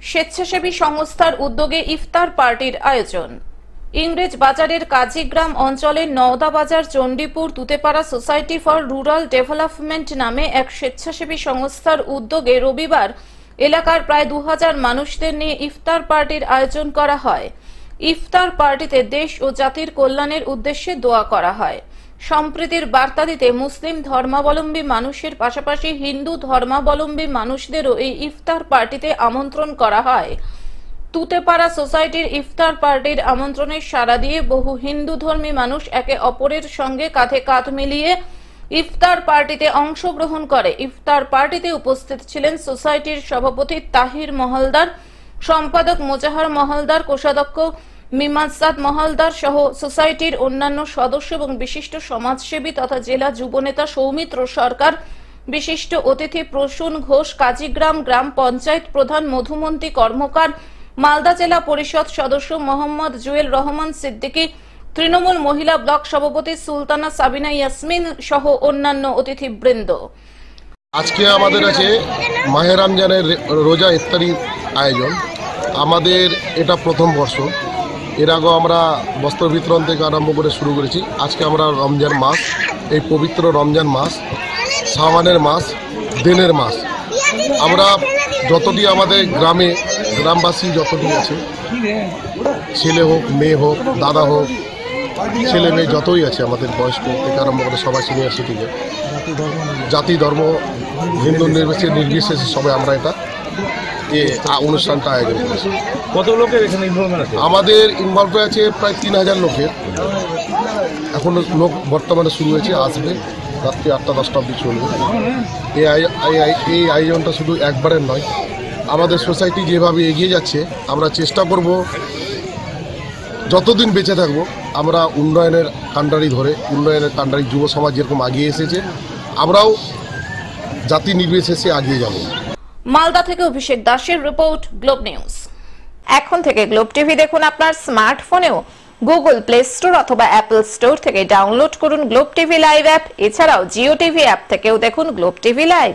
স্বেচ্ছাসেবী সংস্থার উদ্যোগে ইফতার পার্টির আয়োজন। ইংরেজ বাজারের কাজীগ্রাম অঞ্চলের Naodabazar Chandipur Tutepara society for rural development নামে এক স্বেচ্ছাসেবী সংস্থার উদ্যোগে রবিবার এলাকার প্রায় 2000 মানুষদের নিয়ে ইফতার পার্টির আয়োজন করা হয়। ইফতার পার্টিতে দেশ ও জাতির কল্যাণের উদ্দেশ্যে দোয়া করা হয়। সম্প্রীতির বার্তা দিতে মুসলিম ধর্মাবলম্বী মানুষের পাশাপাশি হিন্দু ধর্মাবলম্বী মানুষদেরও এই ইফতার পার্টিতে আমন্ত্রণ করা হয়। তুতেপাড়া সোসাইটির ইফতার পার্টির আমন্ত্রণে সাড়া দিয়ে বহু হিন্দু ধর্মী মানুষ একে অপরের সঙ্গে কাঁধে কাঁধ মিলিয়ে ইফতার পার্টিতে অংশগ্রহণ করে। ইফতার পার্টিতে উপস্থিত ছিলেন সোসাইটির সভাপতি তাহির মহলদার, সম্পাদক মোজাহার মহলদার, কোষাধ্যক্ষ মিমানসাদ মহলদার সহ সোসাইটির অন্যান্য সদস্য এবং বিশিষ্ট সমাজসেবী তথা জেলা যুবনেতা সৌমিত্র সরকার, বিশিষ্ট অতিথি প্রসূন ঘোষ, কাজীগ্রাম গ্রাম পঞ্চায়েত প্রধান মধুমন্তী কর্মকার, মালদা জেলা পরিষদ সদস্য মোহাম্মদ জুয়েল রহমান সিদ্দিকী, তৃণমূল মহিলা ব্লক সভাপতি সুলতানা সাবিনা ইয়াসমিন সহ অন্যান্য অতিথিবৃন্দ। আজকে আমাদের আছে মাহে রমজানের রোজা ইফতারি আয়োজন। আমাদের এটা প্রথম বর্ষ। এর আগেও আমরা বস্ত্র বিতরণ থেকে আরম্ভ করে শুরু করেছি। আজকে আমরা রমজান মাস, এই পবিত্র রমজান মাস, সাবানের মাস, দিনের মাস, আমরা যতটি আমাদের গ্রামবাসী যতটি আছে, ছেলে হোক মেয়ে হোক দাদা হোক ছেলে মেয়ে যতই আছে, আমাদের বয়স্ক থেকে আরম্ভ করে সবাই সিনিয়র সিটিজেন, জাতি ধর্ম হিন্দু নির্বিশেষে সবাই আমরা এটা অনুষ্ঠানটা আয়োজন করেছি। কত লোকের এখানে ইনভলভমেন্ট আছে? আমাদের ইনভলভ আছে প্রায় 3000 লোকের। এখন লোক বর্তমানে শুরু হয়েছে, আসবে রাত্রি 8টা-10টা অবধি চলবে। এই আয়োজনটা শুধু একবারের নয়, আমাদের সোসাইটি যেভাবে এগিয়ে যাচ্ছে আমরা চেষ্টা করব যতদিন বেঁচে থাকবো আমরা উন্নয়নের কাণ্ডারি যুব সমাজ যেরকম এগিয়ে এসেছে, আমরাও জাতি নির্বিশেষে এগিয়ে যাব। মালদা থেকে অভিষেক দাসের রিপোর্ট, গ্লোব নিউজ। এখন থেকে গ্লোব টিভি দেখুন আপনার স্মার্টফোনেও। গুগল প্লে স্টোর অথবা অ্যাপল স্টোর থেকে ডাউনলোড করুন গ্লোব টিভি লাইভ অ্যাপ। এছাড়াও জিও টিভি অ্যাপ থেকেও দেখুন গ্লোব টিভি লাইভ।